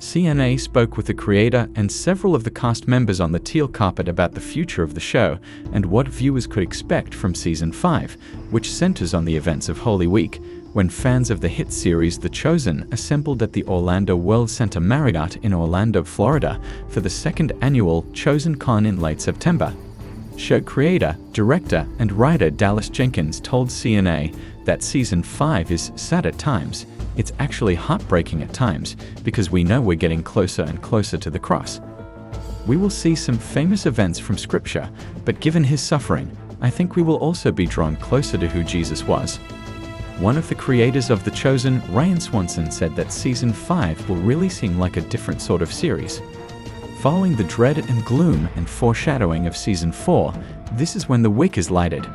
CNA spoke with the creator and several of the cast members on the teal carpet about the future of the show and what viewers could expect from Season 5, which centers on the events of Holy Week, when fans of the hit series The Chosen assembled at the Orlando World Center Marriott in Orlando, Florida, for the second annual Chosen Con in late September. Show creator, director, and writer Dallas Jenkins told CNA that Season 5 is sad at times. It's actually heartbreaking at times, because we know we're getting closer and closer to the cross. We will see some famous events from Scripture, but given his suffering, I think we will also be drawn closer to who Jesus was. One of the creators of The Chosen, Ryan Swanson, said that Season 5 will really seem like a different sort of series. Following the dread and gloom and foreshadowing of Season 4, this is when the wick is lighted.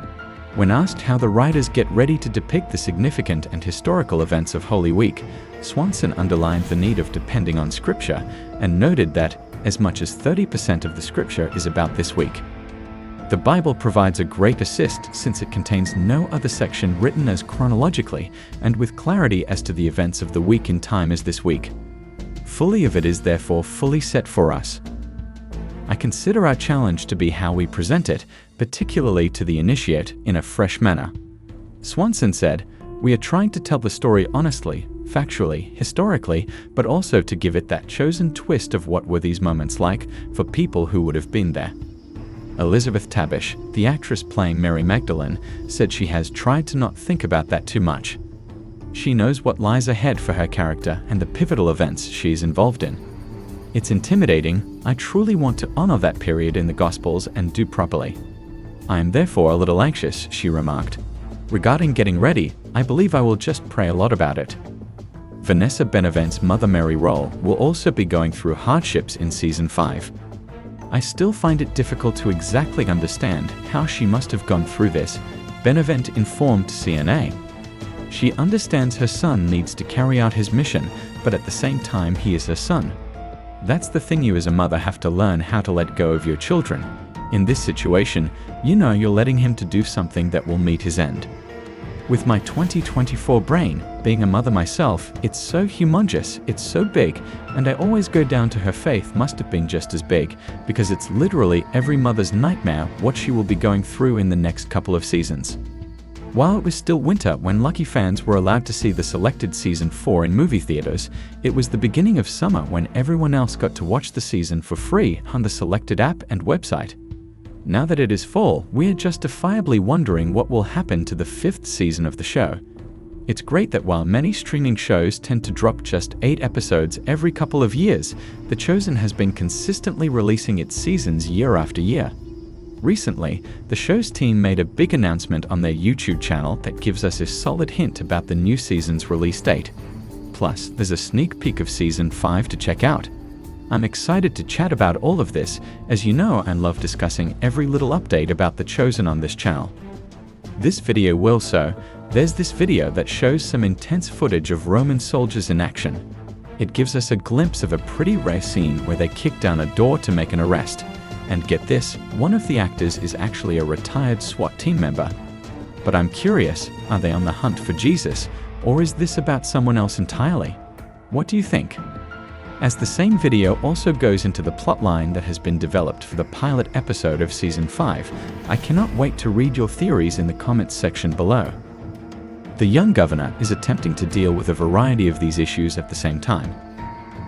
When asked how the writers get ready to depict the significant and historical events of Holy Week, Swanson underlined the need of depending on Scripture and noted that as much as 30% of the Scripture is about this week. The Bible provides a great assist since it contains no other section written as chronologically and with clarity as to the events of the week in time as this week. Fully of it is therefore fully set for us. I consider our challenge to be how we present it, particularly to the initiate, in a fresh manner. Swanson said, "We are trying to tell the story honestly, factually, historically, but also to give it that chosen twist of what were these moments like for people who would have been there." Elizabeth Tabish, the actress playing Mary Magdalene, said she has tried to not think about that too much. She knows what lies ahead for her character and the pivotal events she is involved in. It's intimidating. I truly want to honor that period in the Gospels and do properly. I am therefore a little anxious, she remarked. Regarding getting ready, I believe I will just pray a lot about it. Vanessa Benavent's Mother Mary role will also be going through hardships in Season 5. I still find it difficult to exactly understand how she must have gone through this, Benavent informed CNA. She understands her son needs to carry out his mission, but at the same time he is her son. That's the thing, you as a mother have to learn how to let go of your children. In this situation, you know you're letting him to do something that will meet his end. With my 2024 brain, being a mother myself, it's so humongous, it's so big, and I always go down to her faith must have been just as big, because it's literally every mother's nightmare what she will be going through in the next couple of seasons. While it was still winter when lucky fans were allowed to see the selected Season 4 in movie theaters, it was the beginning of summer when everyone else got to watch the season for free on the selected app and website. Now that it is fall, we are justifiably wondering what will happen to the 5th season of the show. It's great that while many streaming shows tend to drop just 8 episodes every couple of years, The Chosen has been consistently releasing its seasons year after year. Recently, the show's team made a big announcement on their YouTube channel that gives us a solid hint about the new season's release date. Plus, there's a sneak peek of Season 5 to check out. I'm excited to chat about all of this, as you know I love discussing every little update about The Chosen on this channel. This video will so, there's this video that shows some intense footage of Roman soldiers in action. It gives us a glimpse of a pretty rare scene where they kick down a door to make an arrest. And get this, one of the actors is actually a retired SWAT team member. But I'm curious, are they on the hunt for Jesus, or is this about someone else entirely? What do you think? As the same video also goes into the plotline that has been developed for the pilot episode of Season 5, I cannot wait to read your theories in the comments section below. The young governor is attempting to deal with a variety of these issues at the same time.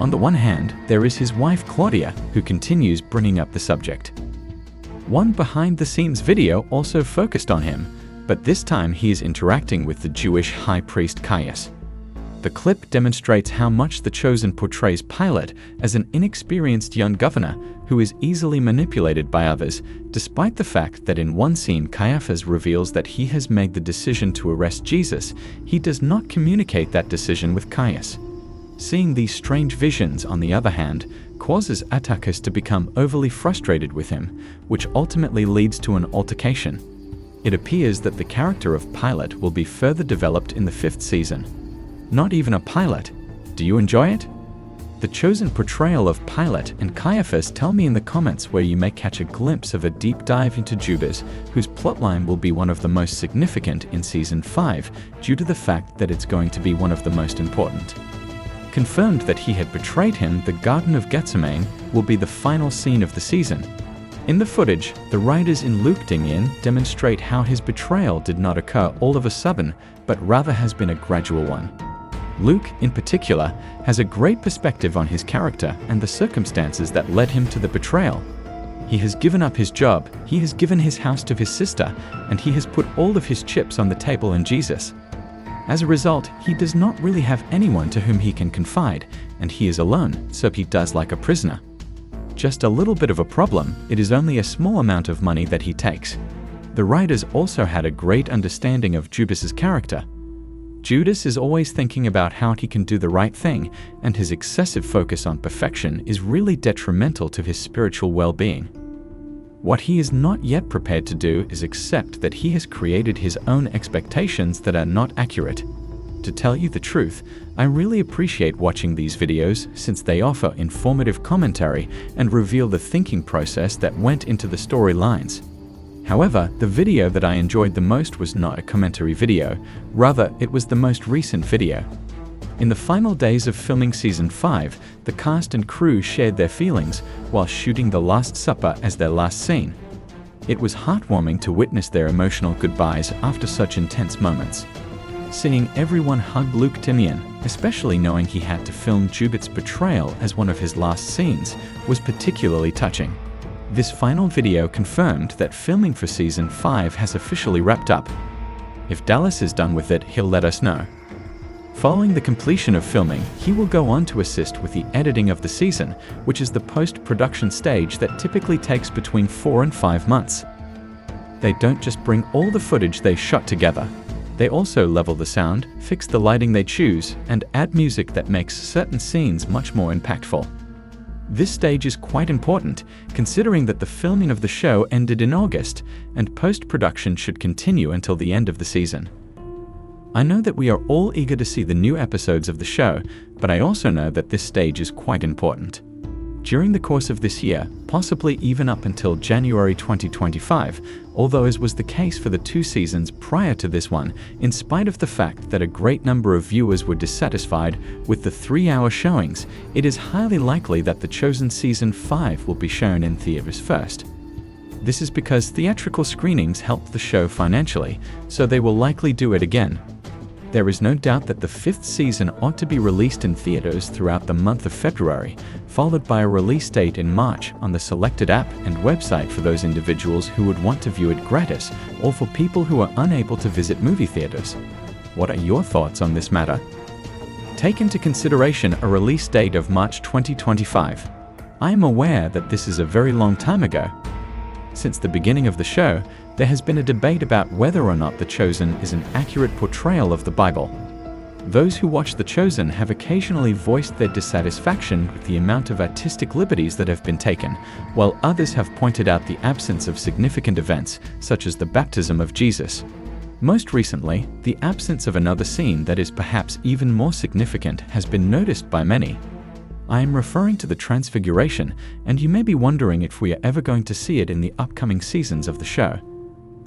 On the one hand, there is his wife Claudia, who continues bringing up the subject. One behind-the-scenes video also focused on him, but this time he is interacting with the Jewish high priest Caius. The clip demonstrates how much The Chosen portrays Pilate as an inexperienced young governor who is easily manipulated by others, despite the fact that in one scene Caiaphas reveals that he has made the decision to arrest Jesus. He does not communicate that decision with Caius. Seeing these strange visions, on the other hand, causes Atticus to become overly frustrated with him, which ultimately leads to an altercation. It appears that the character of Pilate will be further developed in the 5th season. Not even a pilot. Do you enjoy it? The Chosen portrayal of Pilate and Caiaphas, tell me in the comments where you may catch a glimpse of a deep dive into Judas, whose plotline will be one of the most significant in Season 5 due to the fact that it's going to be one of the most important. confirmed that he had betrayed him. The Garden of Gethsemane will be the final scene of the season. In the footage, the writers in Luke demonstrate how his betrayal did not occur all of a sudden, but rather has been a gradual one. Luke, in particular, has a great perspective on his character and the circumstances that led him to the betrayal. He has given up his job, he has given his house to his sister, and he has put all of his chips on the table in Jesus. As a result, he does not really have anyone to whom he can confide, and he is alone, so he does like a prisoner. Just a little bit of a problem, it is only a small amount of money that he takes. The writers also had a great understanding of Judas's character. Judas is always thinking about how he can do the right thing, and his excessive focus on perfection is really detrimental to his spiritual well-being. What he is not yet prepared to do is accept that he has created his own expectations that are not accurate. To tell you the truth, I really appreciate watching these videos since they offer informative commentary and reveal the thinking process that went into the storylines. However, the video that I enjoyed the most was not a commentary video, rather it was the most recent video. In the final days of filming Season 5, the cast and crew shared their feelings while shooting the Last Supper as their last scene. It was heartwarming to witness their emotional goodbyes after such intense moments. Seeing everyone hug Luke, especially knowing he had to film Judas's betrayal as one of his last scenes, was particularly touching. This final video confirmed that filming for Season 5 has officially wrapped up. If Dallas is done with it, he'll let us know. Following the completion of filming, he will go on to assist with the editing of the season, which is the post-production stage that typically takes between 4 and 5 months. They don't just bring all the footage they shot together. They also level the sound, fix the lighting they choose, and add music that makes certain scenes much more impactful. This stage is quite important, considering that the filming of the show ended in August, and post-production should continue until the end of the season. I know that we are all eager to see the new episodes of the show, but I also know that this stage is quite important. During the course of this year, possibly even up until January 2025, although as was the case for the 2 seasons prior to this one, in spite of the fact that a great number of viewers were dissatisfied with the 3-hour showings, it is highly likely that The Chosen Season 5 will be shown in theaters first. This is because theatrical screenings helped the show financially, so they will likely do it again. There is no doubt that the 5th season ought to be released in theaters throughout the month of February, followed by a release date in March on the selected app and website for those individuals who would want to view it gratis, or for people who are unable to visit movie theaters. What are your thoughts on this matter? Take into consideration a release date of March 2025. I am aware that this is a very long time ago. Since the beginning of the show, there has been a debate about whether or not The Chosen is an accurate portrayal of the Bible. Those who watch The Chosen have occasionally voiced their dissatisfaction with the amount of artistic liberties that have been taken, while others have pointed out the absence of significant events, such as the baptism of Jesus. Most recently, the absence of another scene that is perhaps even more significant has been noticed by many. I am referring to the Transfiguration, and you may be wondering if we are ever going to see it in the upcoming seasons of the show.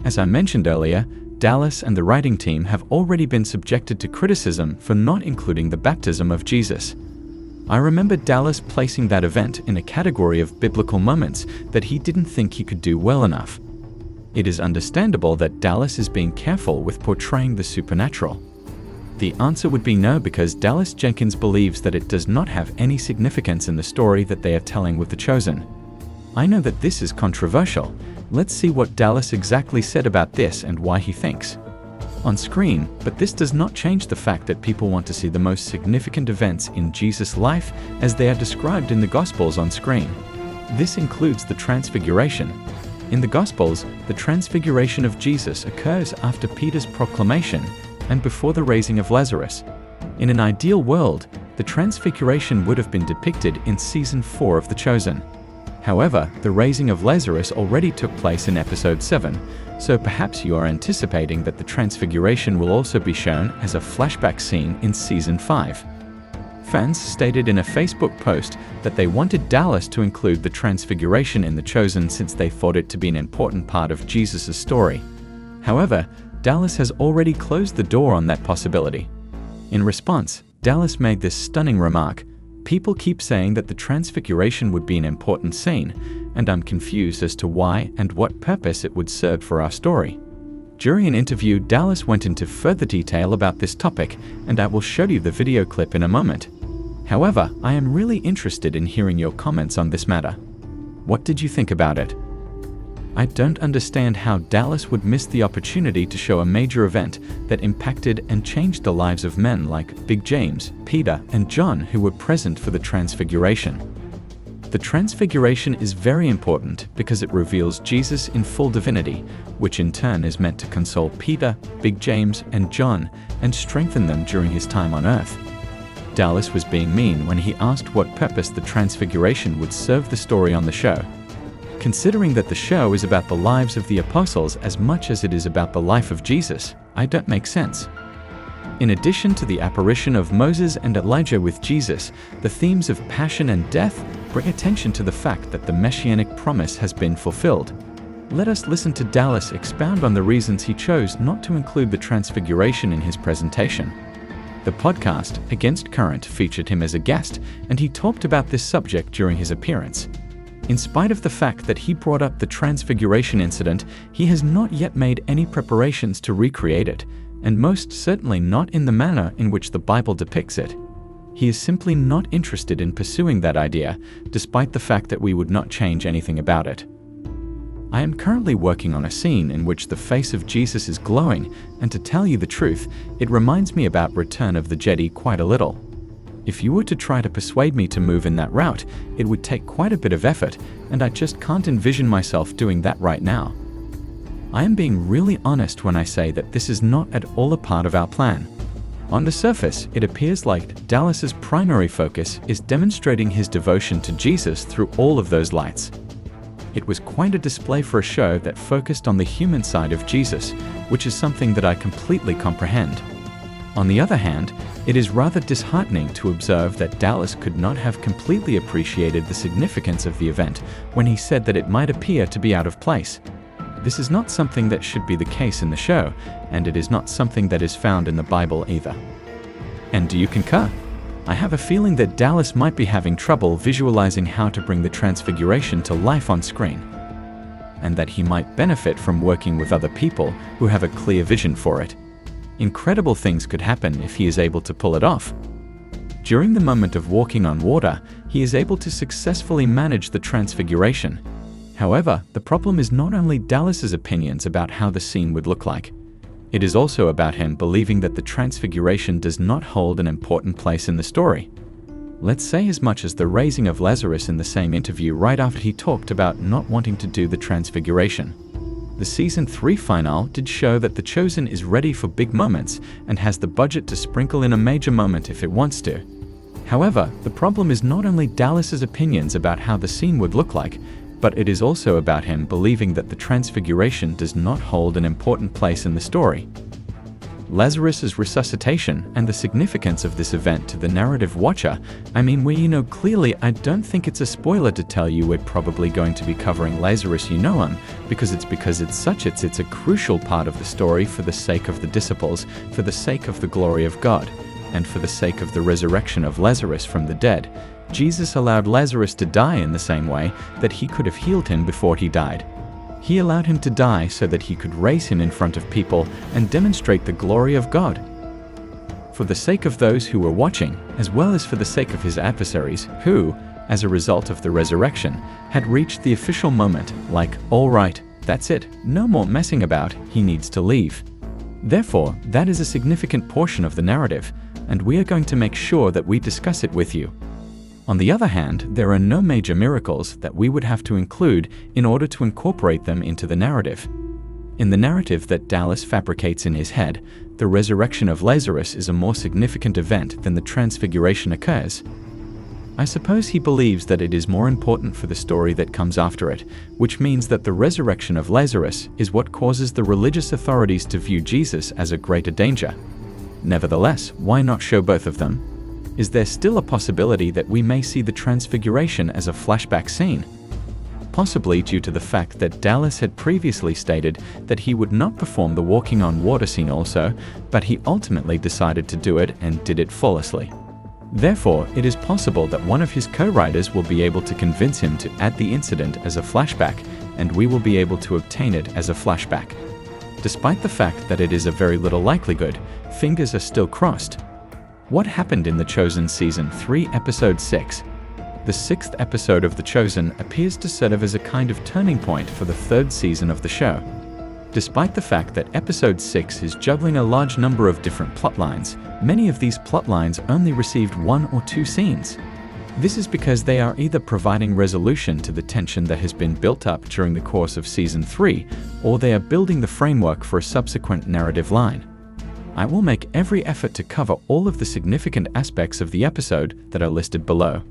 As I mentioned earlier, Dallas and the writing team have already been subjected to criticism for not including the baptism of Jesus. I remember Dallas placing that event in a category of biblical moments that he didn't think he could do well enough. It is understandable that Dallas is being careful with portraying the supernatural. The answer would be no, because Dallas Jenkins believes that it does not have any significance in the story that they are telling with The Chosen. I know that this is controversial. Let's see what Dallas exactly said about this and why he thinks. On screen, but this does not change the fact that people want to see the most significant events in Jesus' life as they are described in the Gospels on screen. This includes the Transfiguration. In the Gospels, the Transfiguration of Jesus occurs after Peter's proclamation and before the raising of Lazarus. In an ideal world, the Transfiguration would have been depicted in Season 4 of The Chosen. However, the raising of Lazarus already took place in Episode 7, so perhaps you are anticipating that the Transfiguration will also be shown as a flashback scene in Season 5. Fans stated in a Facebook post that they wanted Dallas to include the Transfiguration in The Chosen since they thought it to be an important part of Jesus' story. However, Dallas has already closed the door on that possibility. In response, Dallas made this stunning remark: "People keep saying that the Transfiguration would be an important scene, and I'm confused as to why and what purpose it would serve for our story." During an interview, Dallas went into further detail about this topic, and I will show you the video clip in a moment. However, I am really interested in hearing your comments on this matter. What did you think about it? I don't understand how Dallas would miss the opportunity to show a major event that impacted and changed the lives of men like Big James, Peter, and John who were present for the Transfiguration. The Transfiguration is very important because it reveals Jesus in full divinity, which in turn is meant to console Peter, Big James, and John and strengthen them during his time on earth. Dallas was being mean when he asked what purpose the Transfiguration would serve the story on the show. Considering that the show is about the lives of the apostles as much as it is about the life of Jesus, I don't make sense. In addition to the apparition of Moses and Elijah with Jesus, the themes of passion and death bring attention to the fact that the messianic promise has been fulfilled. Let us listen to Dallas expound on the reasons he chose not to include the Transfiguration in his presentation. The podcast, Against Current, featured him as a guest, and he talked about this subject during his appearance. In spite of the fact that he brought up the Transfiguration incident, he has not yet made any preparations to recreate it, and most certainly not in the manner in which the Bible depicts it. He is simply not interested in pursuing that idea, despite the fact that we would not change anything about it. I am currently working on a scene in which the face of Jesus is glowing, and to tell you the truth, it reminds me about Return of the Jedi quite a little. If you were to try to persuade me to move in that route, it would take quite a bit of effort, and I just can't envision myself doing that right now. I am being really honest when I say that this is not at all a part of our plan. On the surface, it appears like Dallas's primary focus is demonstrating his devotion to Jesus through all of those lights. It was quite a display for a show that focused on the human side of Jesus, which is something that I completely comprehend. On the other hand, it is rather disheartening to observe that Dallas could not have completely appreciated the significance of the event when he said that it might appear to be out of place. This is not something that should be the case in the show, and it is not something that is found in the Bible either. And do you concur? I have a feeling that Dallas might be having trouble visualizing how to bring the Transfiguration to life on screen, and that he might benefit from working with other people who have a clear vision for it. Incredible things could happen if he is able to pull it off. During the moment of walking on water, he is able to successfully manage the Transfiguration. However, the problem is not only Dallas's opinions about how the scene would look like. It is also about him believing that the Transfiguration does not hold an important place in the story. Let's say as much as the raising of Lazarus in the same interview right after he talked about not wanting to do the Transfiguration. The Season 3 finale did show that The Chosen is ready for big moments and has the budget to sprinkle in a major moment if it wants to. However, the problem is not only Dallas's opinions about how the scene would look like, but it is also about him believing that the Transfiguration does not hold an important place in the story. Lazarus's resuscitation and the significance of this event to the narrative watcher, clearly I don't think it's a spoiler to tell you we're probably going to be covering Lazarus because it's a crucial part of the story for the sake of the disciples, for the sake of the glory of God, and for the sake of the resurrection of Lazarus from the dead. Jesus allowed Lazarus to die in the same way that he could have healed him before he died. He allowed him to die so that he could raise him in front of people and demonstrate the glory of God. For the sake of those who were watching, as well as for the sake of his adversaries, who, as a result of the resurrection, had reached the official moment, like, all right, that's it, no more messing about, he needs to leave. Therefore, that is a significant portion of the narrative, and we are going to make sure that we discuss it with you. On the other hand, there are no major miracles that we would have to include in order to incorporate them into the narrative. In the narrative that Dallas fabricates in his head, the resurrection of Lazarus is a more significant event than the Transfiguration occurs. I suppose he believes that it is more important for the story that comes after it, which means that the resurrection of Lazarus is what causes the religious authorities to view Jesus as a greater danger. Nevertheless, why not show both of them? Is there still a possibility that we may see the Transfiguration as a flashback scene? possibly due to the fact that Dallas had previously stated that he would not perform the walking on water scene also, but he ultimately decided to do it and did it flawlessly. Therefore, it is possible that one of his co-writers will be able to convince him to add the incident as a flashback, and we will be able to obtain it as a flashback. Despite the fact that it is a very little likelihood, fingers are still crossed. What happened in The Chosen Season 3, Episode 6? The 6th episode of The Chosen appears to serve as a kind of turning point for the 3rd season of the show. Despite the fact that Episode 6 is juggling a large number of different plotlines, many of these plotlines only received 1 or 2 scenes. This is because they are either providing resolution to the tension that has been built up during the course of Season 3, or they are building the framework for a subsequent narrative line. I will make every effort to cover all of the significant aspects of the episode that are listed below.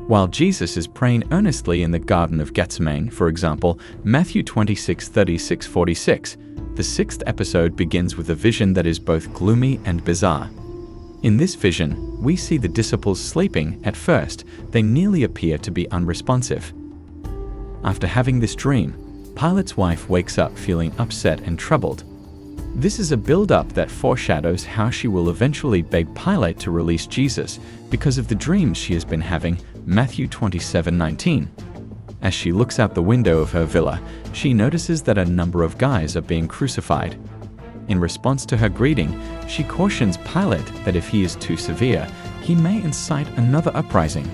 While Jesus is praying earnestly in the Garden of Gethsemane, for example, Matthew 26:36-46, the 6th episode begins with a vision that is both gloomy and bizarre. In this vision, we see the disciples sleeping. At first, they nearly appear to be unresponsive. After having this dream, Pilate's wife wakes up feeling upset and troubled. This is a build-up that foreshadows how she will eventually beg Pilate to release Jesus because of the dreams she has been having, Matthew 27:19. As she looks out the window of her villa, she notices that a number of guys are being crucified. In response to her greeting, she cautions Pilate that if he is too severe, he may incite another uprising.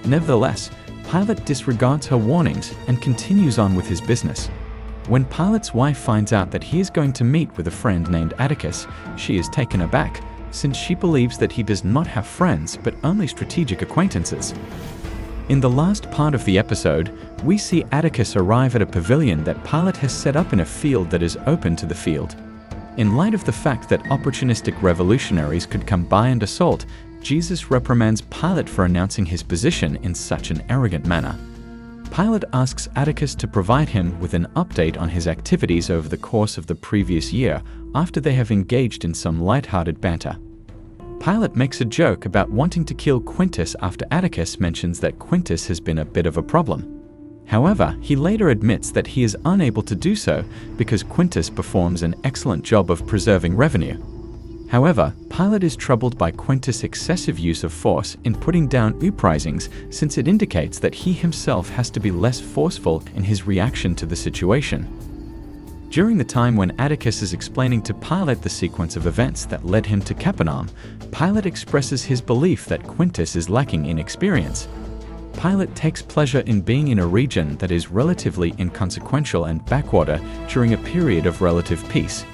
Nevertheless, Pilate disregards her warnings and continues on with his business. When Pilate's wife finds out that he is going to meet with a friend named Atticus, she is taken aback, since she believes that he does not have friends but only strategic acquaintances. In the last part of the episode, we see Atticus arrive at a pavilion that Pilate has set up in a field that is open to the field. In light of the fact that opportunistic revolutionaries could come by and assault, Jesus reprimands Pilate for announcing his position in such an arrogant manner. Pilate asks Atticus to provide him with an update on his activities over the course of the previous year after they have engaged in some light-hearted banter. Pilate makes a joke about wanting to kill Quintus after Atticus mentions that Quintus has been a bit of a problem. However, he later admits that he is unable to do so because Quintus performs an excellent job of preserving revenue. However, Pilate is troubled by Quintus' excessive use of force in putting down uprisings, since it indicates that he himself has to be less forceful in his reaction to the situation. During the time when Atticus is explaining to Pilate the sequence of events that led him to Capernaum, Pilate expresses his belief that Quintus is lacking in experience. Pilate takes pleasure in being in a region that is relatively inconsequential and backwater during a period of relative peace.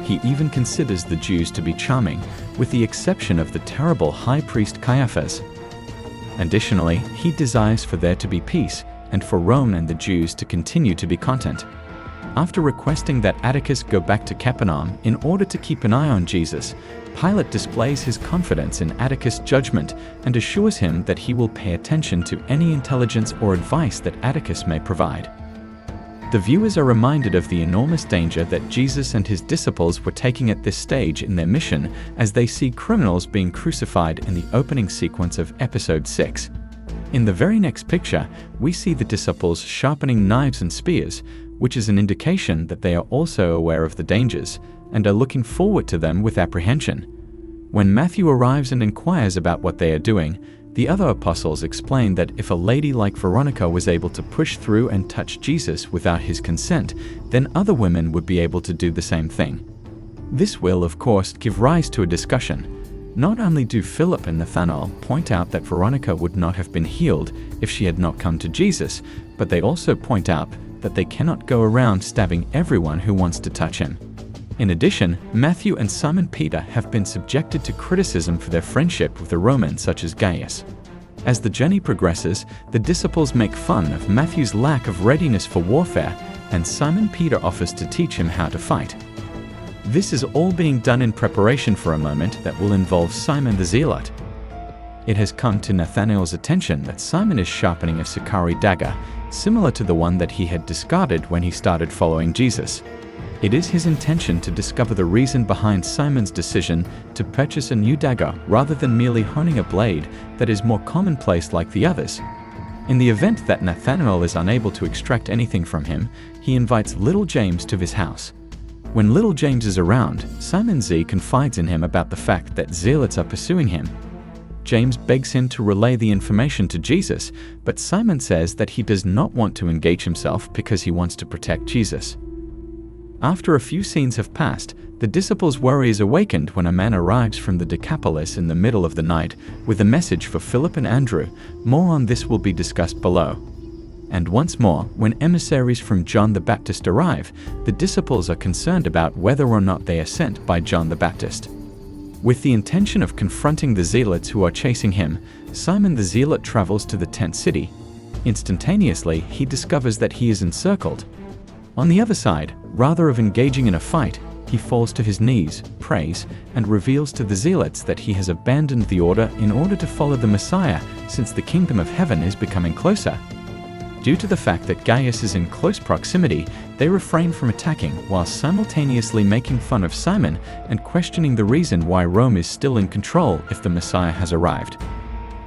He even considers the Jews to be charming, with the exception of the terrible high priest Caiaphas. Additionally, he desires for there to be peace, and for Rome and the Jews to continue to be content. After requesting that Atticus go back to Capernaum in order to keep an eye on Jesus, Pilate displays his confidence in Atticus' judgment and assures him that he will pay attention to any intelligence or advice that Atticus may provide. The viewers are reminded of the enormous danger that Jesus and his disciples were taking at this stage in their mission as they see criminals being crucified in the opening sequence of Episode 6. In the very next picture, we see the disciples sharpening knives and spears, which is an indication that they are also aware of the dangers and are looking forward to them with apprehension. When Matthew arrives and inquires about what they are doing, the other apostles explain that if a lady like Veronica was able to push through and touch Jesus without his consent, then other women would be able to do the same thing. This will, of course, give rise to a discussion. Not only do Philip and Nathanael point out that Veronica would not have been healed if she had not come to Jesus, but they also point out that they cannot go around stabbing everyone who wants to touch him. In addition, Matthew and Simon Peter have been subjected to criticism for their friendship with the Romans such as Gaius. As the journey progresses, the disciples make fun of Matthew's lack of readiness for warfare, and Simon Peter offers to teach him how to fight. This is all being done in preparation for a moment that will involve Simon the Zealot. It has come to Nathanael's attention that Simon is sharpening a Sicarii dagger, similar to the one that he had discarded when he started following Jesus. It is his intention to discover the reason behind Simon's decision to purchase a new dagger rather than merely honing a blade that is more commonplace like the others. In the event that Nathanael is unable to extract anything from him, he invites little James to his house. When little James is around, Simon Z confides in him about the fact that zealots are pursuing him. James begs him to relay the information to Jesus, but Simon says that he does not want to engage himself because he wants to protect Jesus. After a few scenes have passed, the disciples' worry is awakened when a man arrives from the Decapolis in the middle of the night with a message for Philip and Andrew. More on this will be discussed below. And once more, when emissaries from John the Baptist arrive, the disciples are concerned about whether or not they are sent by John the Baptist. With the intention of confronting the zealots who are chasing him, Simon the Zealot travels to the tent city. Instantaneously, he discovers that he is encircled. On the other side, rather of engaging in a fight, he falls to his knees, prays, and reveals to the zealots that he has abandoned the order in order to follow the Messiah, since the kingdom of heaven is becoming closer. Due to the fact that Gaius is in close proximity, they refrain from attacking while simultaneously making fun of Simon and questioning the reason why Rome is still in control if the Messiah has arrived.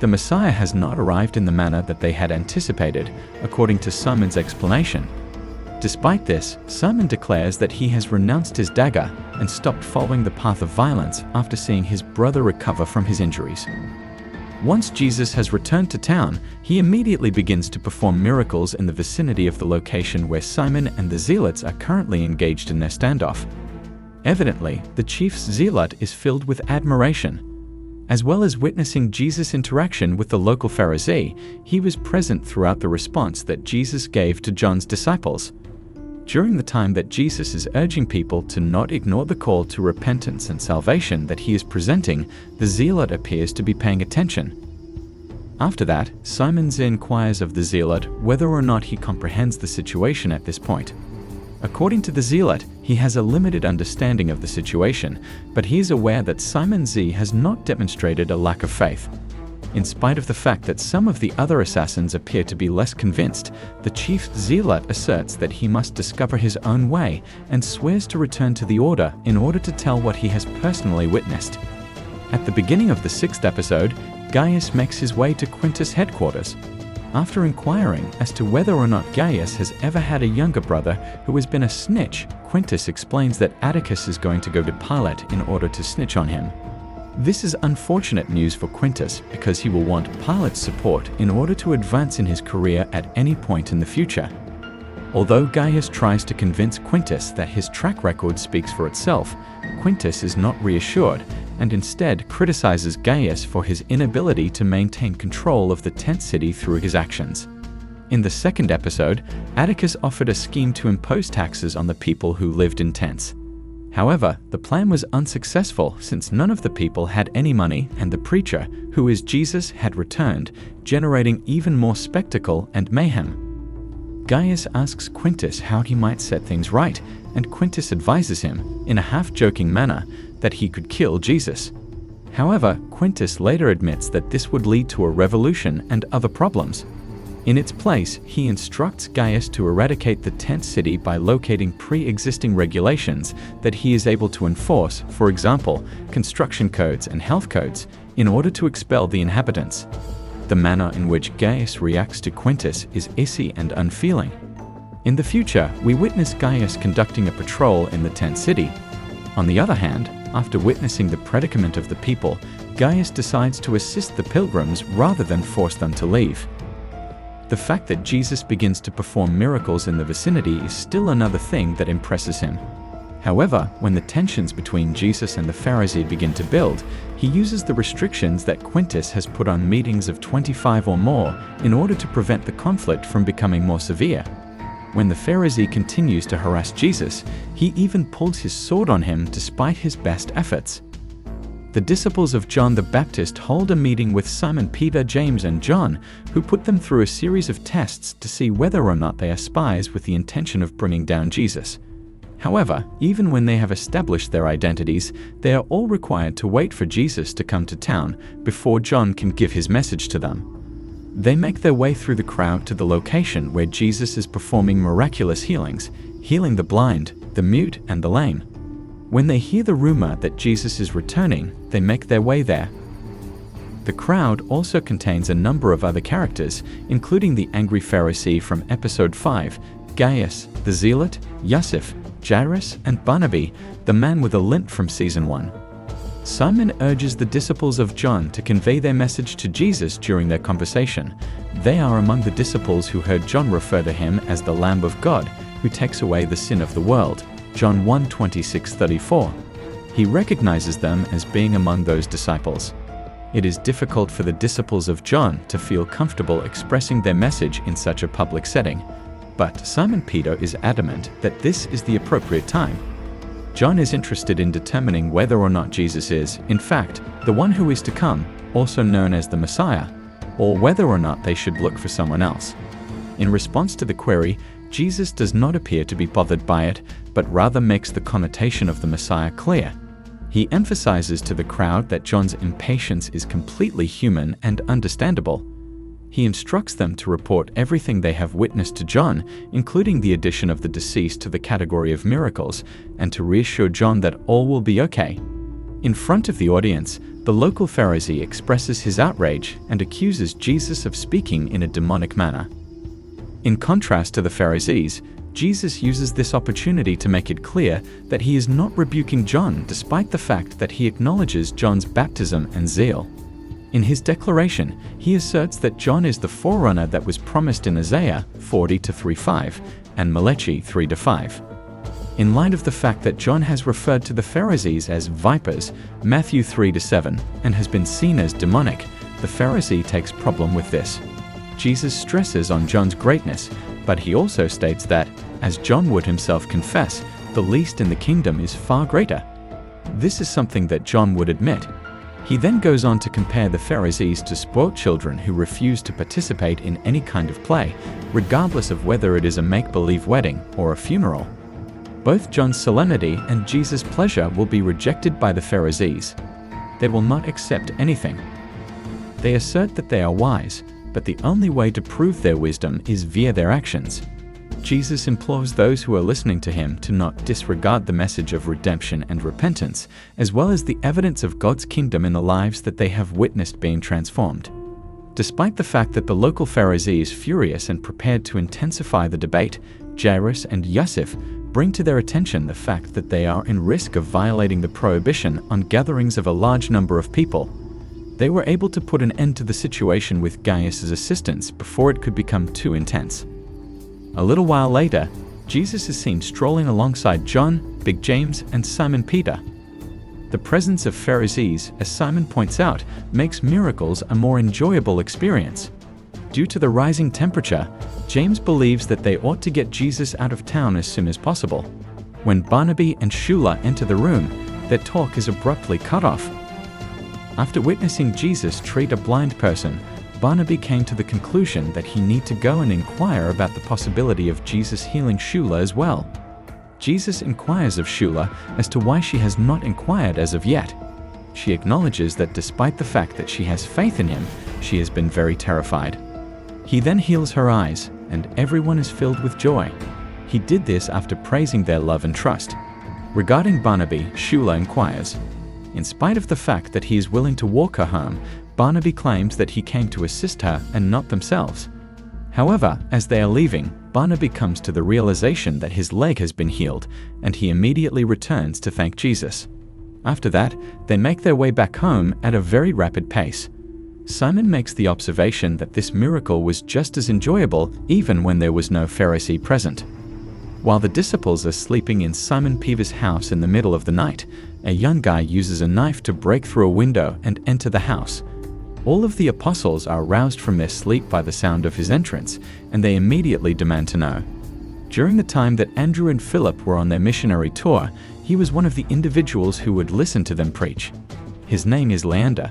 The Messiah has not arrived in the manner that they had anticipated, according to Simon's explanation. Despite this, Simon declares that he has renounced his dagger and stopped following the path of violence after seeing his brother recover from his injuries. Once Jesus has returned to town, he immediately begins to perform miracles in the vicinity of the location where Simon and the zealots are currently engaged in their standoff. Evidently, the chief's zealot is filled with admiration. As well as witnessing Jesus' interaction with the local Pharisee, he was present throughout the response that Jesus gave to John's disciples. During the time that Jesus is urging people to not ignore the call to repentance and salvation that he is presenting, the zealot appears to be paying attention. After that, Simon Z inquires of the zealot whether or not he comprehends the situation at this point. According to the zealot, he has a limited understanding of the situation, but he is aware that Simon Z has not demonstrated a lack of faith. In spite of the fact that some of the other assassins appear to be less convinced, the chief zealot asserts that he must discover his own way and swears to return to the order in order to tell what he has personally witnessed. At the beginning of the 6th episode, Gaius makes his way to Quintus' headquarters. After inquiring as to whether or not Gaius has ever had a younger brother who has been a snitch, Quintus explains that Atticus is going to go to Pilate in order to snitch on him. This is unfortunate news for Quintus because he will want Pilate's support in order to advance in his career at any point in the future. Although Gaius tries to convince Quintus that his track record speaks for itself, Quintus is not reassured and instead criticizes Gaius for his inability to maintain control of the tent city through his actions. In the 2nd episode, Atticus offered a scheme to impose taxes on the people who lived in tents. However, the plan was unsuccessful since none of the people had any money and the preacher, who is Jesus, had returned, generating even more spectacle and mayhem. Gaius asks Quintus how he might set things right, and Quintus advises him, in a half-joking manner, that he could kill Jesus. However, Quintus later admits that this would lead to a revolution and other problems. In its place, he instructs Gaius to eradicate the tent city by locating pre-existing regulations that he is able to enforce, for example, construction codes and health codes, in order to expel the inhabitants. The manner in which Gaius reacts to Quintus is icy and unfeeling. In the future, we witness Gaius conducting a patrol in the tent city. On the other hand, after witnessing the predicament of the people, Gaius decides to assist the pilgrims rather than force them to leave. The fact that Jesus begins to perform miracles in the vicinity is still another thing that impresses him. However, when the tensions between Jesus and the Pharisee begin to build, he uses the restrictions that Quintus has put on meetings of 25 or more in order to prevent the conflict from becoming more severe. When the Pharisee continues to harass Jesus, he even pulls his sword on him despite his best efforts. The disciples of John the Baptist hold a meeting with Simon Peter, James, and John, who put them through a series of tests to see whether or not they are spies with the intention of bringing down Jesus. However, even when they have established their identities, they are all required to wait for Jesus to come to town before John can give his message to them. They make their way through the crowd to the location where Jesus is performing miraculous healings, healing the blind, the mute, and the lame. When they hear the rumor that Jesus is returning, they make their way there. The crowd also contains a number of other characters, including the angry Pharisee from episode 5, Gaius, the Zealot, Yusuf, Jairus, and Barnaby, the man with a limp from season 1. Simon urges the disciples of John to convey their message to Jesus during their conversation. They are among the disciples who heard John refer to him as the Lamb of God, who takes away the sin of the world. John 1:26-34. He recognizes them as being among those disciples. It is difficult for the disciples of John to feel comfortable expressing their message in such a public setting, but Simon Peter is adamant that this is the appropriate time. John is interested in determining whether or not Jesus is, in fact, the one who is to come, also known as the Messiah, or whether or not they should look for someone else. In response to the query, Jesus does not appear to be bothered by it, but rather makes the connotation of the Messiah clear. He emphasizes to the crowd that John's impatience is completely human and understandable. He instructs them to report everything they have witnessed to John, including the addition of the deceased to the category of miracles, and to reassure John that all will be okay. In front of the audience, the local Pharisee expresses his outrage and accuses Jesus of speaking in a demonic manner. In contrast to the Pharisees, Jesus uses this opportunity to make it clear that he is not rebuking John despite the fact that he acknowledges John's baptism and zeal. In his declaration, he asserts that John is the forerunner that was promised in Isaiah 40:3-5 and Malachi 3-5. In light of the fact that John has referred to the Pharisees as vipers, Matthew 3-7, and has been seen as demonic, the Pharisee takes problem with this. Jesus stresses on John's greatness, but he also states that, as John would himself confess, the least in the kingdom is far greater. This is something that John would admit. He then goes on to compare the Pharisees to spoilt children who refuse to participate in any kind of play, regardless of whether it is a make-believe wedding or a funeral. Both John's solemnity and Jesus' pleasure will be rejected by the Pharisees. They will not accept anything. They assert that they are wise, but the only way to prove their wisdom is via their actions. Jesus implores those who are listening to him to not disregard the message of redemption and repentance, as well as the evidence of God's kingdom in the lives that they have witnessed being transformed. Despite the fact that the local Pharisee is furious and prepared to intensify the debate, Jairus and Yusuf bring to their attention the fact that they are in risk of violating the prohibition on gatherings of a large number of people. They were able to put an end to the situation with Gaius' assistance before it could become too intense. A little while later, Jesus is seen strolling alongside John, Big James, and Simon Peter. The presence of Pharisees, as Simon points out, makes miracles a more enjoyable experience. Due to the rising temperature, James believes that they ought to get Jesus out of town as soon as possible. When Barnaby and Shula enter the room, their talk is abruptly cut off. After witnessing Jesus treat a blind person, Barnaby came to the conclusion that he need to go and inquire about the possibility of Jesus healing Shula as well. Jesus inquires of Shula as to why she has not inquired as of yet. She acknowledges that despite the fact that she has faith in him, she has been very terrified. He then heals her eyes, and everyone is filled with joy. He did this after praising their love and trust. Regarding Barnaby, Shula inquires. In spite of the fact that he is willing to walk her home, Barnaby claims that he came to assist her and not themselves. However, as they are leaving, Barnaby comes to the realization that his leg has been healed, and he immediately returns to thank Jesus. After that, they make their way back home at a very rapid pace. Simon makes the observation that this miracle was just as enjoyable even when there was no Pharisee present. While the disciples are sleeping in Simon Peter's house in the middle of the night, a young guy uses a knife to break through a window and enter the house. All of the apostles are roused from their sleep by the sound of his entrance, and they immediately demand to know. During the time that Andrew and Philip were on their missionary tour, he was one of the individuals who would listen to them preach. His name is Leander.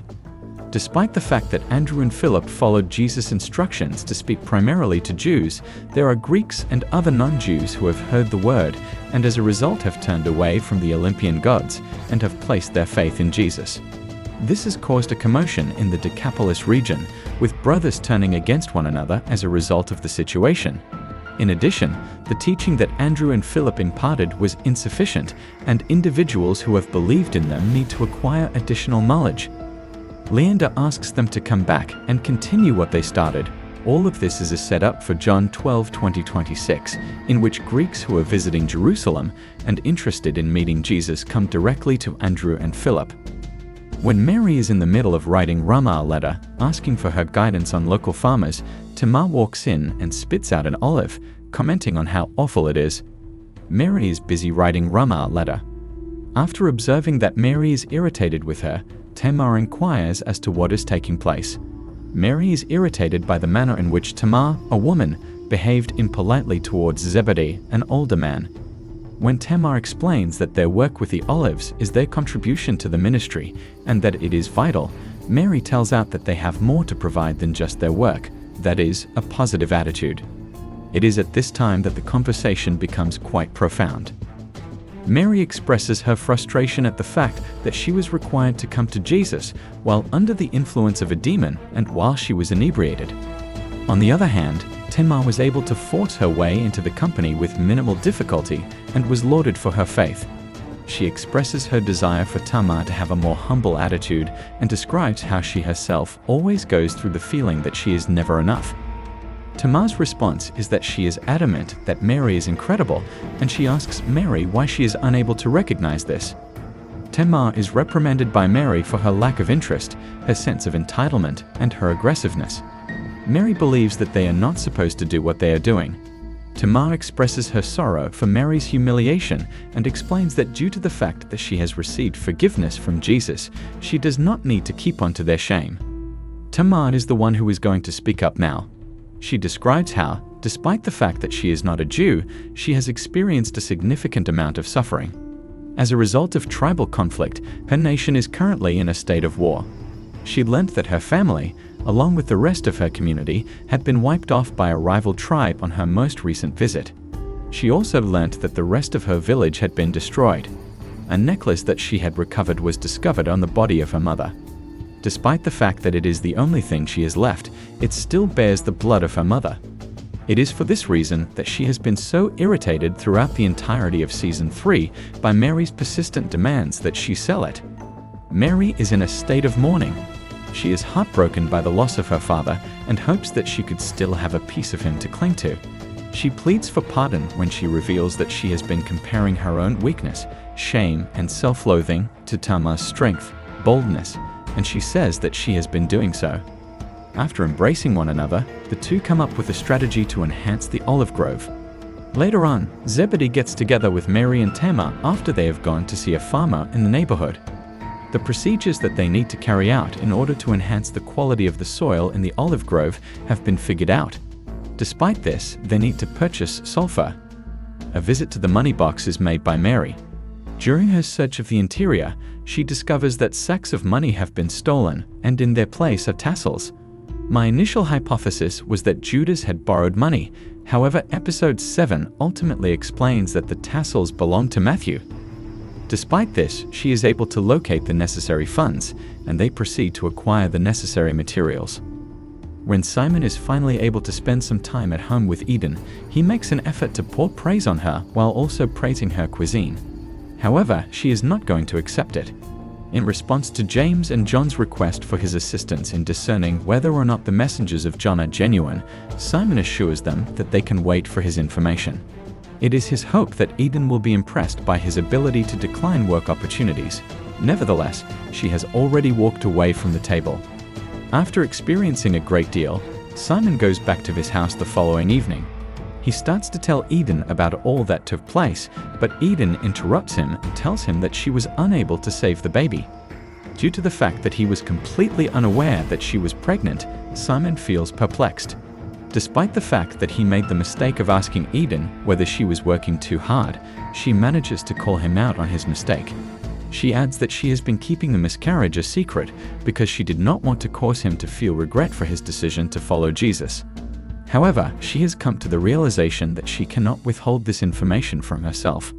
Despite the fact that Andrew and Philip followed Jesus' instructions to speak primarily to Jews, there are Greeks and other non-Jews who have heard the word and as a result have turned away from the Olympian gods and have placed their faith in Jesus. This has caused a commotion in the Decapolis region, with brothers turning against one another as a result of the situation. In addition, the teaching that Andrew and Philip imparted was insufficient, and individuals who have believed in them need to acquire additional knowledge. Leander asks them to come back and continue what they started. All of this is a setup for John 12:20-26, in which Greeks who are visiting Jerusalem and interested in meeting Jesus come directly to Andrew and Philip. When Mary is in the middle of writing Ramah's letter, asking for her guidance on local farmers, Tamar walks in and spits out an olive, commenting on how awful it is. Mary is busy writing Ramah's letter. After observing that Mary is irritated with her, Tamar inquires as to what is taking place. Mary is irritated by the manner in which Tamar, a woman, behaved impolitely towards Zebedee, an older man. When Tamar explains that their work with the olives is their contribution to the ministry and that it is vital, Mary tells out that they have more to provide than just their work, that is, a positive attitude. It is at this time that the conversation becomes quite profound. Mary expresses her frustration at the fact that she was required to come to Jesus while under the influence of a demon and while she was inebriated. On the other hand, Tamar was able to force her way into the company with minimal difficulty and was lauded for her faith. She expresses her desire for Tamar to have a more humble attitude and describes how she herself always goes through the feeling that she is never enough. Tamar's response is that she is adamant that Mary is incredible, and she asks Mary why she is unable to recognize this. Tamar is reprimanded by Mary for her lack of interest, her sense of entitlement, and her aggressiveness. Mary believes that they are not supposed to do what they are doing. Tamar expresses her sorrow for Mary's humiliation and explains that due to the fact that she has received forgiveness from Jesus, she does not need to keep on to their shame. Tamar is the one who is going to speak up now. She describes how, despite the fact that she is not a Jew, she has experienced a significant amount of suffering. As a result of tribal conflict, her nation is currently in a state of war. She learnt that her family, along with the rest of her community, had been wiped off by a rival tribe on her most recent visit. She also learnt that the rest of her village had been destroyed. A necklace that she had recovered was discovered on the body of her mother. Despite the fact that it is the only thing she has left, it still bears the blood of her mother. It is for this reason that she has been so irritated throughout the entirety of Season 3 by Mary's persistent demands that she sell it. Mary is in a state of mourning. She is heartbroken by the loss of her father and hopes that she could still have a piece of him to cling to. She pleads for pardon when she reveals that she has been comparing her own weakness, shame, and self-loathing to Tamar's strength, boldness, and she says that she has been doing so. After embracing one another, the two come up with a strategy to enhance the olive grove. Later on, Zebedee gets together with Mary and Tamar after they have gone to see a farmer in the neighborhood. The procedures that they need to carry out in order to enhance the quality of the soil in the olive grove have been figured out. Despite this, they need to purchase sulfur. A visit to the money box is made by Mary. During her search of the interior, she discovers that sacks of money have been stolen, and in their place are tassels. My initial hypothesis was that Judas had borrowed money. However, episode 7 ultimately explains that the tassels belong to Matthew. Despite this, she is able to locate the necessary funds, and they proceed to acquire the necessary materials. When Simon is finally able to spend some time at home with Eden, he makes an effort to pour praise on her while also praising her cuisine. However, she is not going to accept it. In response to James and John's request for his assistance in discerning whether or not the messengers of John are genuine, Simon assures them that they can wait for his information. It is his hope that Eden will be impressed by his ability to decline work opportunities. Nevertheless, she has already walked away from the table. After experiencing a great deal, Simon goes back to his house the following evening. He starts to tell Eden about all that took place, but Eden interrupts him and tells him that she was unable to save the baby. Due to the fact that he was completely unaware that she was pregnant, Simon feels perplexed. Despite the fact that he made the mistake of asking Eden whether she was working too hard, she manages to call him out on his mistake. She adds that she has been keeping the miscarriage a secret because she did not want to cause him to feel regret for his decision to follow Jesus. However, she has come to the realization that she cannot withhold this information from herself.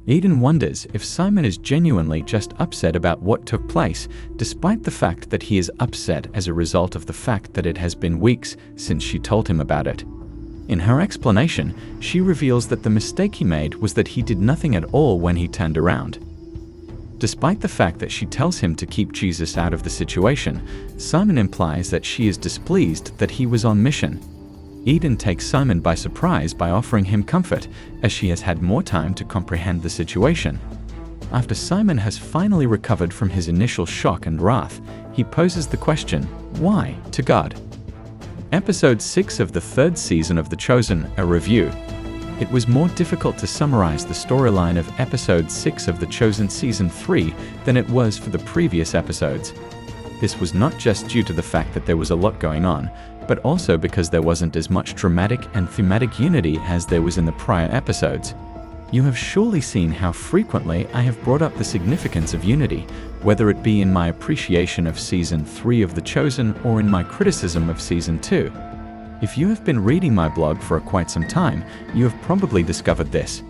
Eden wonders if Simon is genuinely just upset about what took place, despite the fact that he is upset as a result of the fact that it has been weeks since she told him about it. In her explanation, she reveals that the mistake he made was that he did nothing at all when he turned around. Despite the fact that she tells him to keep Jesus out of the situation, Simon implies that she is displeased that he was on mission. Eden takes Simon by surprise by offering him comfort, as she has had more time to comprehend the situation. After Simon has finally recovered from his initial shock and wrath, he poses the question, why, to God. Episode 6 of the third season of The Chosen, a review. It was more difficult to summarize the storyline of Episode 6 of The Chosen Season 3 than it was for the previous episodes. This was not just due to the fact that there was a lot going on, but also because there wasn't as much dramatic and thematic unity as there was in the prior episodes. You have surely seen how frequently I have brought up the significance of unity, whether it be in my appreciation of Season 3 of The Chosen or in my criticism of Season 2. If you have been reading my blog for quite some time, you have probably discovered this.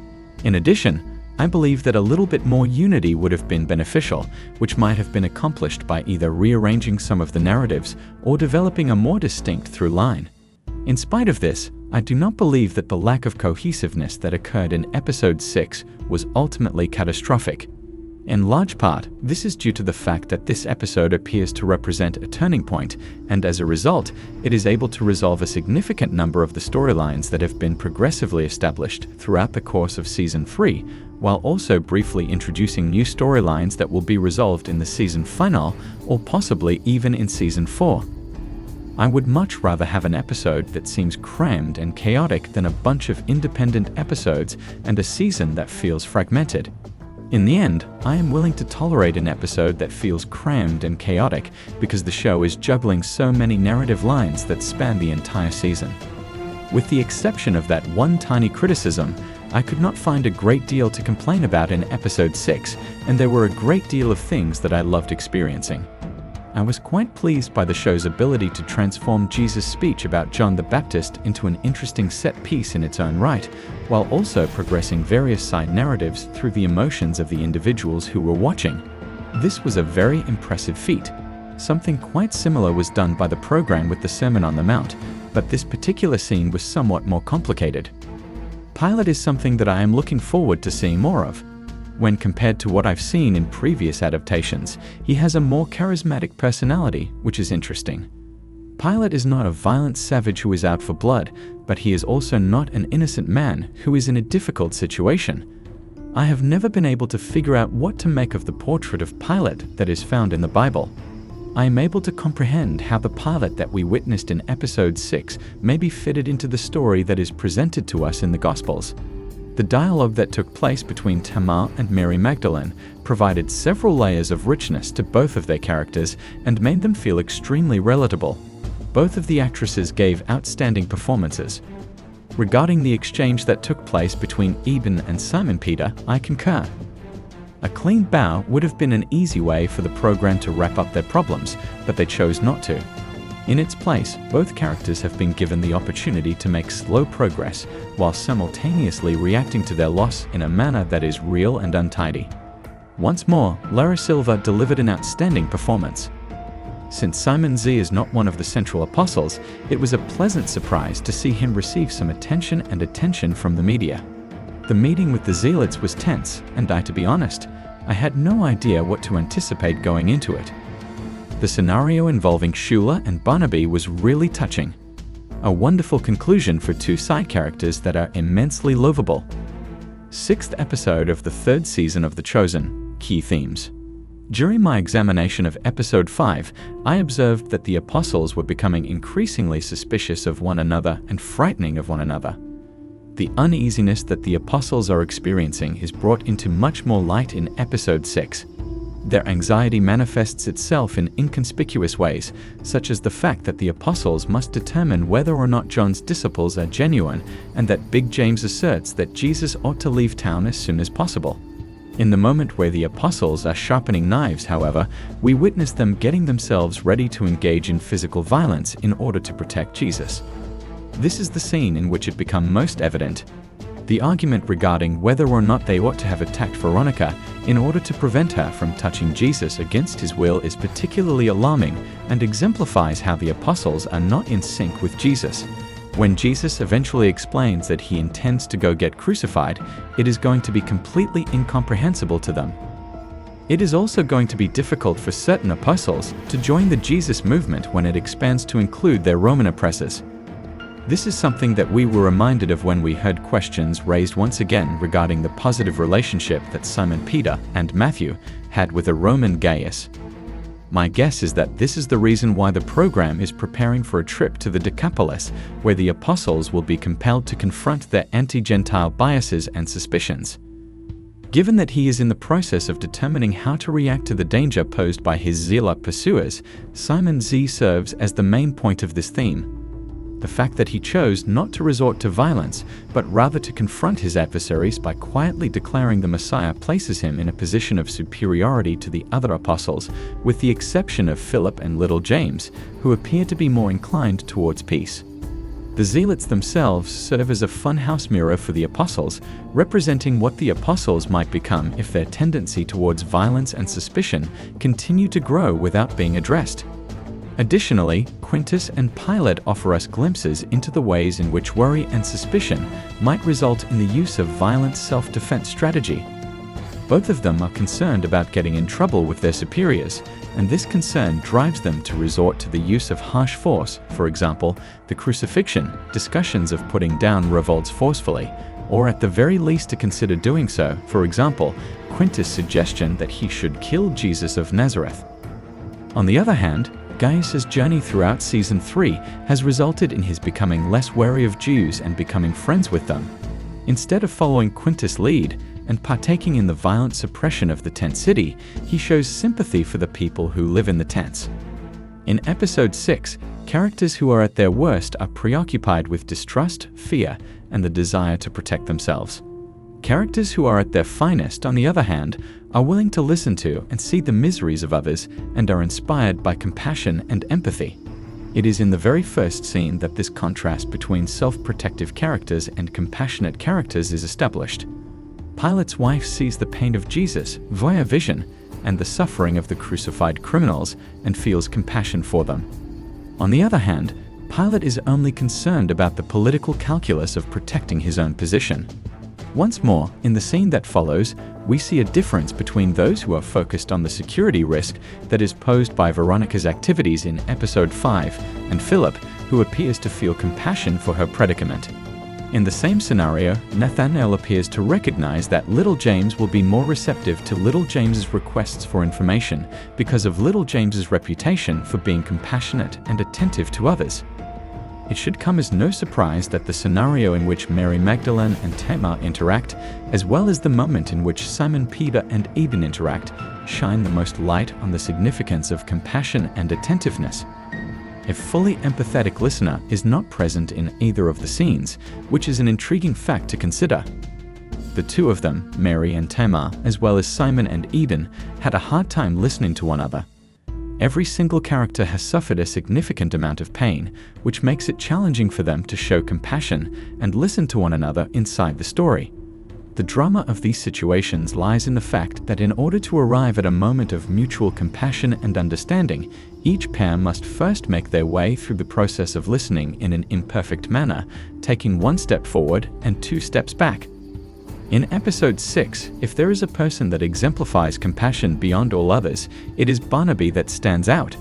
In addition, I believe that a little bit more unity would have been beneficial, which might have been accomplished by either rearranging some of the narratives or developing a more distinct through line. In spite of this, I do not believe that the lack of cohesiveness that occurred in Episode 6 was ultimately catastrophic. In large part, this is due to the fact that this episode appears to represent a turning point, and as a result, it is able to resolve a significant number of the storylines that have been progressively established throughout the course of Season 3, while also briefly introducing new storylines that will be resolved in the season finale or possibly even in Season 4. I would much rather have an episode that seems crammed and chaotic than a bunch of independent episodes and a season that feels fragmented. In the end, I am willing to tolerate an episode that feels crammed and chaotic because the show is juggling so many narrative lines that span the entire season. With the exception of that one tiny criticism, I could not find a great deal to complain about in Episode 6, and there were a great deal of things that I loved experiencing. I was quite pleased by the show's ability to transform Jesus' speech about John the Baptist into an interesting set piece in its own right, while also progressing various side narratives through the emotions of the individuals who were watching. This was a very impressive feat. Something quite similar was done by the program with the Sermon on the Mount, but this particular scene was somewhat more complicated. Pilate is something that I am looking forward to seeing more of. When compared to what I've seen in previous adaptations, he has a more charismatic personality, which is interesting. Pilate is not a violent savage who is out for blood, but he is also not an innocent man who is in a difficult situation. I have never been able to figure out what to make of the portrait of Pilate that is found in the Bible. I am able to comprehend how the Pilate that we witnessed in Episode 6 may be fitted into the story that is presented to us in the Gospels. The dialogue that took place between Tamar and Mary Magdalene provided several layers of richness to both of their characters and made them feel extremely relatable. Both of the actresses gave outstanding performances. Regarding the exchange that took place between Eden and Simon Peter, I concur. A clean bow would have been an easy way for the program to wrap up their problems, but they chose not to. In its place, both characters have been given the opportunity to make slow progress while simultaneously reacting to their loss in a manner that is real and untidy. Once more, Lara Silva delivered an outstanding performance. Since Simon Z is not one of the central apostles, it was a pleasant surprise to see him receive some attention from the media. The meeting with the Zealots was tense, and to be honest, I had no idea what to anticipate going into it. The scenario involving Shula and Barnaby was really touching. A wonderful conclusion for two side characters that are immensely lovable. 6th episode of the third season of The Chosen, Key Themes. During my examination of Episode 5, I observed that the apostles were becoming increasingly suspicious of one another and frightening of one another. The uneasiness that the apostles are experiencing is brought into much more light in Episode 6. Their anxiety manifests itself in inconspicuous ways, such as the fact that the apostles must determine whether or not John's disciples are genuine, and that Big James asserts that Jesus ought to leave town as soon as possible. In the moment where the apostles are sharpening knives, however, we witness them getting themselves ready to engage in physical violence in order to protect Jesus. This is the scene in which it becomes most evident. The argument regarding whether or not they ought to have attacked Veronica in order to prevent her from touching Jesus against his will is particularly alarming and exemplifies how the apostles are not in sync with Jesus. When Jesus eventually explains that he intends to go get crucified, it is going to be completely incomprehensible to them. It is also going to be difficult for certain apostles to join the Jesus movement when it expands to include their Roman oppressors. This is something that we were reminded of when we heard questions raised once again regarding the positive relationship that Simon Peter and Matthew had with a Roman Gaius. My guess is that this is the reason why the program is preparing for a trip to the Decapolis, where the apostles will be compelled to confront their anti-Gentile biases and suspicions. Given that he is in the process of determining how to react to the danger posed by his zealot pursuers, Simon Z serves as the main point of this theme. The fact that he chose not to resort to violence, but rather to confront his adversaries by quietly declaring the Messiah places him in a position of superiority to the other apostles, with the exception of Philip and little James, who appear to be more inclined towards peace. The zealots themselves serve as a funhouse mirror for the apostles, representing what the apostles might become if their tendency towards violence and suspicion continue to grow without being addressed. Additionally, Quintus and Pilate offer us glimpses into the ways in which worry and suspicion might result in the use of violent self-defense strategy. Both of them are concerned about getting in trouble with their superiors, and this concern drives them to resort to the use of harsh force, for example, the crucifixion, discussions of putting down revolts forcefully, or at the very least to consider doing so, for example, Quintus' suggestion that he should kill Jesus of Nazareth. On the other hand, Gaius' journey throughout Season 3 has resulted in his becoming less wary of Jews and becoming friends with them. Instead of following Quintus' lead and partaking in the violent suppression of the tent city, he shows sympathy for the people who live in the tents. In Episode 6, characters who are at their worst are preoccupied with distrust, fear, and the desire to protect themselves. Characters who are at their finest, on the other hand, are willing to listen to and see the miseries of others and are inspired by compassion and empathy. It is in the very first scene that this contrast between self-protective characters and compassionate characters is established. Pilate's wife sees the pain of Jesus via vision and the suffering of the crucified criminals and feels compassion for them. On the other hand, Pilate is only concerned about the political calculus of protecting his own position. Once more, in the scene that follows, we see a difference between those who are focused on the security risk that is posed by Veronica's activities in Episode 5 and Philip, who appears to feel compassion for her predicament. In the same scenario, Nathanael appears to recognize that little James will be more receptive to little James's requests for information because of little James's reputation for being compassionate and attentive to others. It should come as no surprise that the scenario in which Mary Magdalene and Tamar interact, as well as the moment in which Simon Peter and Eben interact, shine the most light on the significance of compassion and attentiveness. A fully empathetic listener is not present in either of the scenes, which is an intriguing fact to consider. The two of them, Mary and Tamar, as well as Simon and Eben, had a hard time listening to one another. Every single character has suffered a significant amount of pain, which makes it challenging for them to show compassion and listen to one another inside the story. The drama of these situations lies in the fact that in order to arrive at a moment of mutual compassion and understanding, each pair must first make their way through the process of listening in an imperfect manner, taking one step forward and 2 steps back. In Episode 6, if there is a person that exemplifies compassion beyond all others, it is Barnaby that stands out.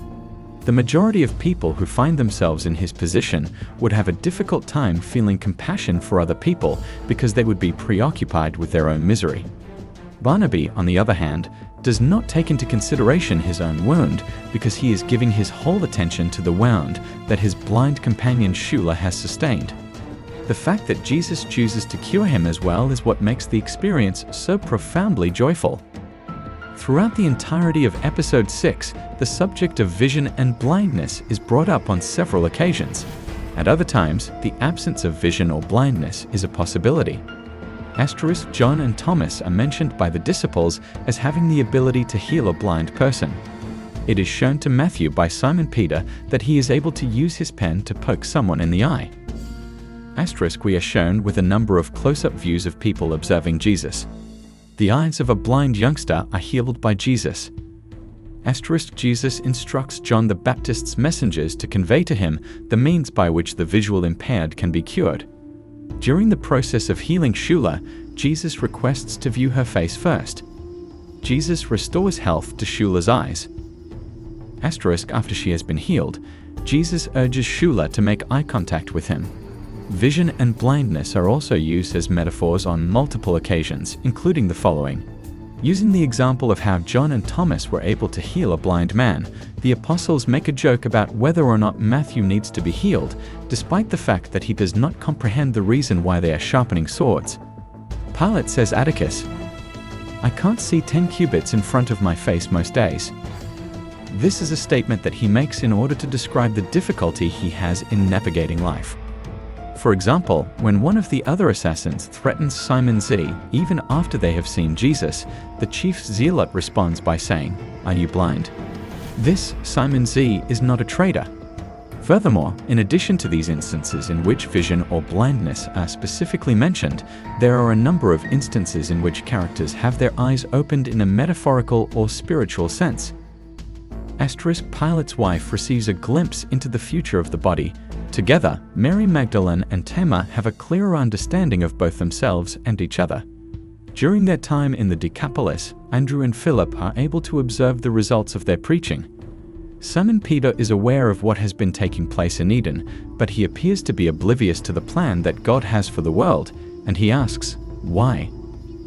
The majority of people who find themselves in his position would have a difficult time feeling compassion for other people because they would be preoccupied with their own misery. Barnaby, on the other hand, does not take into consideration his own wound because he is giving his whole attention to the wound that his blind companion Shula has sustained. The fact that Jesus chooses to cure him as well is what makes the experience so profoundly joyful. Throughout the entirety of Episode 6, the subject of vision and blindness is brought up on several occasions. At other times, the absence of vision or blindness is a possibility. John and Thomas are mentioned by the disciples as having the ability to heal a blind person. It is shown to Matthew by Simon Peter that he is able to use his pen to poke someone in the eye. We are shown with a number of close-up views of people observing Jesus. The eyes of a blind youngster are healed by Jesus. Jesus instructs John the Baptist's messengers to convey to him the means by which the visual impaired can be cured. During the process of healing Shula, Jesus requests to view her face first. Jesus restores health to Shula's eyes. After she has been healed, Jesus urges Shula to make eye contact with him. Vision and blindness are also used as metaphors on multiple occasions, including the following. Using the example of how John and Thomas were able to heal a blind man, the apostles make a joke about whether or not Matthew needs to be healed, despite the fact that he does not comprehend the reason why they are sharpening swords. Pilate says Atticus, "I can't see 10 cubits in front of my face most days." This is a statement that he makes in order to describe the difficulty he has in navigating life. For example, when one of the other assassins threatens Simon Z, even after they have seen Jesus, the chief zealot responds by saying, "Are you blind?" This Simon Z is not a traitor. Furthermore, in addition to these instances in which vision or blindness are specifically mentioned, there are a number of instances in which characters have their eyes opened in a metaphorical or spiritual sense. Pilate's wife receives a glimpse into the future of the body. Together, Mary Magdalene and Tamar have a clearer understanding of both themselves and each other. During their time in the Decapolis, Andrew and Philip are able to observe the results of their preaching. Simon Peter is aware of what has been taking place in Eden, but he appears to be oblivious to the plan that God has for the world, and he asks, why?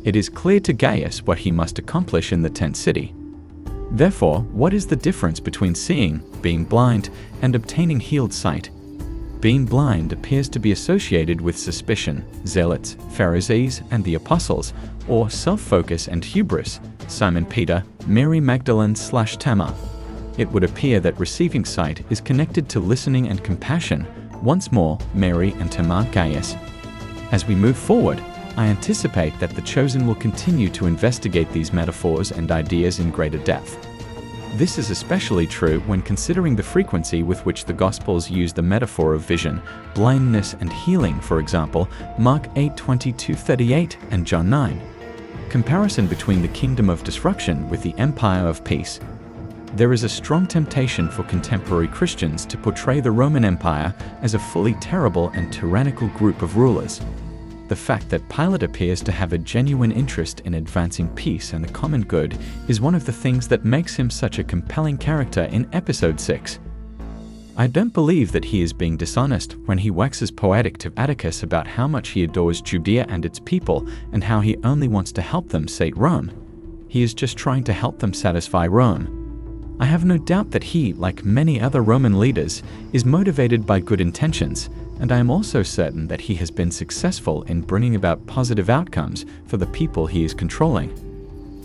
It is clear to Gaius what he must accomplish in the tent city. Therefore, what is the difference between seeing, being blind, and obtaining healed sight? Being blind appears to be associated with suspicion, zealots, Pharisees, and the apostles, or self-focus and hubris, Simon Peter, Mary Magdalene/Tamar. It would appear that receiving sight is connected to listening and compassion, once more Mary and Tamar Gaius. As we move forward, I anticipate that the chosen will continue to investigate these metaphors and ideas in greater depth. This is especially true when considering the frequency with which the Gospels use the metaphor of vision, blindness, and healing, for example, Mark 8:22-38 and John 9. Comparison between the kingdom of destruction with the empire of peace. There is a strong temptation for contemporary Christians to portray the Roman Empire as a fully terrible and tyrannical group of rulers. The fact that Pilate appears to have a genuine interest in advancing peace and the common good is one of the things that makes him such a compelling character in episode 6. I don't believe that he is being dishonest when he waxes poetic to Atticus about how much he adores Judea and its people and how he only wants to help them sate Rome. He is just trying to help them satisfy Rome. I have no doubt that he, like many other Roman leaders, is motivated by good intentions, and I am also certain that he has been successful in bringing about positive outcomes for the people he is controlling.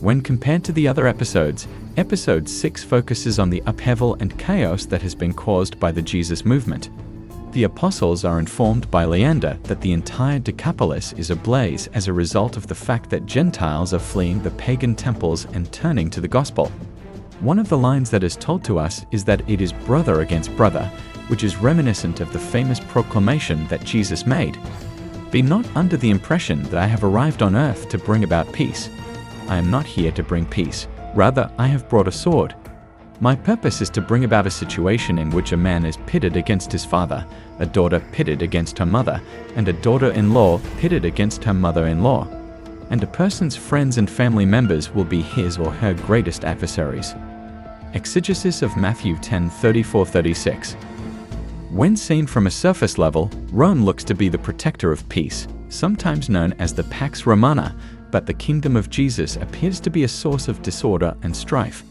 When compared to the other episodes, episode 6 focuses on the upheaval and chaos that has been caused by the Jesus movement. The apostles are informed by Leander that the entire Decapolis is ablaze as a result of the fact that Gentiles are fleeing the pagan temples and turning to the gospel. One of the lines that is told to us is that it is brother against brother, which is reminiscent of the famous proclamation that Jesus made. Be not under the impression that I have arrived on earth to bring about peace. I am not here to bring peace. Rather, I have brought a sword. My purpose is to bring about a situation in which a man is pitted against his father, a daughter pitted against her mother, and a daughter-in-law pitted against her mother-in-law. And a person's friends and family members will be his or her greatest adversaries. Exegesis of Matthew 10:34-36. When seen from a surface level, Rome looks to be the protector of peace, sometimes known as the Pax Romana, but the kingdom of Jesus appears to be a source of disorder and strife.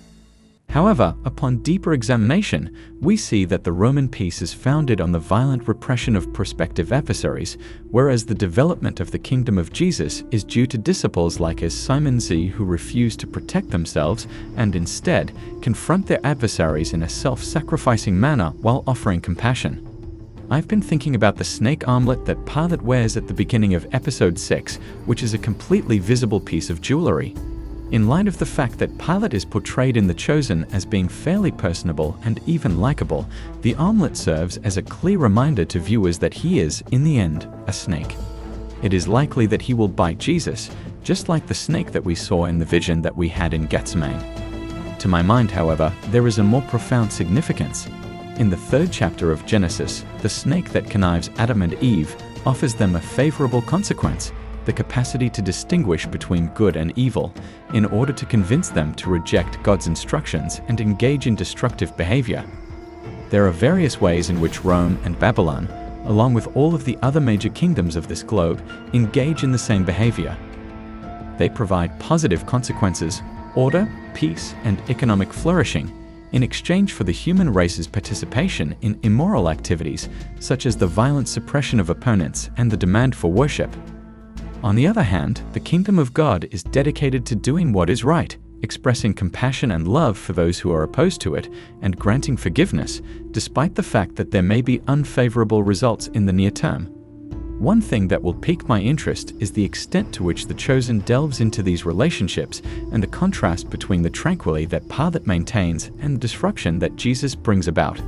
However, upon deeper examination, we see that the Roman peace is founded on the violent repression of prospective adversaries, whereas the development of the kingdom of Jesus is due to disciples like as Simon Z who refuse to protect themselves and instead confront their adversaries in a self-sacrificing manner while offering compassion. I've been thinking about the snake armlet that Pilate wears at the beginning of episode 6, which is a completely visible piece of jewelry. In light of the fact that Pilate is portrayed in The Chosen as being fairly personable and even likable, the armlet serves as a clear reminder to viewers that he is, in the end, a snake. It is likely that he will bite Jesus, just like the snake that we saw in the vision that we had in Gethsemane. To my mind, however, there is a more profound significance. In the 3rd chapter of Genesis, the snake that connives Adam and Eve offers them a favorable consequence. the capacity to distinguish between good and evil, in order to convince them to reject God's instructions and engage in destructive behavior. There are various ways in which Rome and Babylon, along with all of the other major kingdoms of this globe, engage in the same behavior. They provide positive consequences, order, peace, and economic flourishing in exchange for the human race's participation in immoral activities such as the violent suppression of opponents and the demand for worship. On the other hand, the kingdom of God is dedicated to doing what is right, expressing compassion and love for those who are opposed to it, and granting forgiveness, despite the fact that there may be unfavorable results in the near term. One thing that will pique my interest is the extent to which the chosen delves into these relationships and the contrast between the tranquility that Pilate maintains and the disruption that Jesus brings about.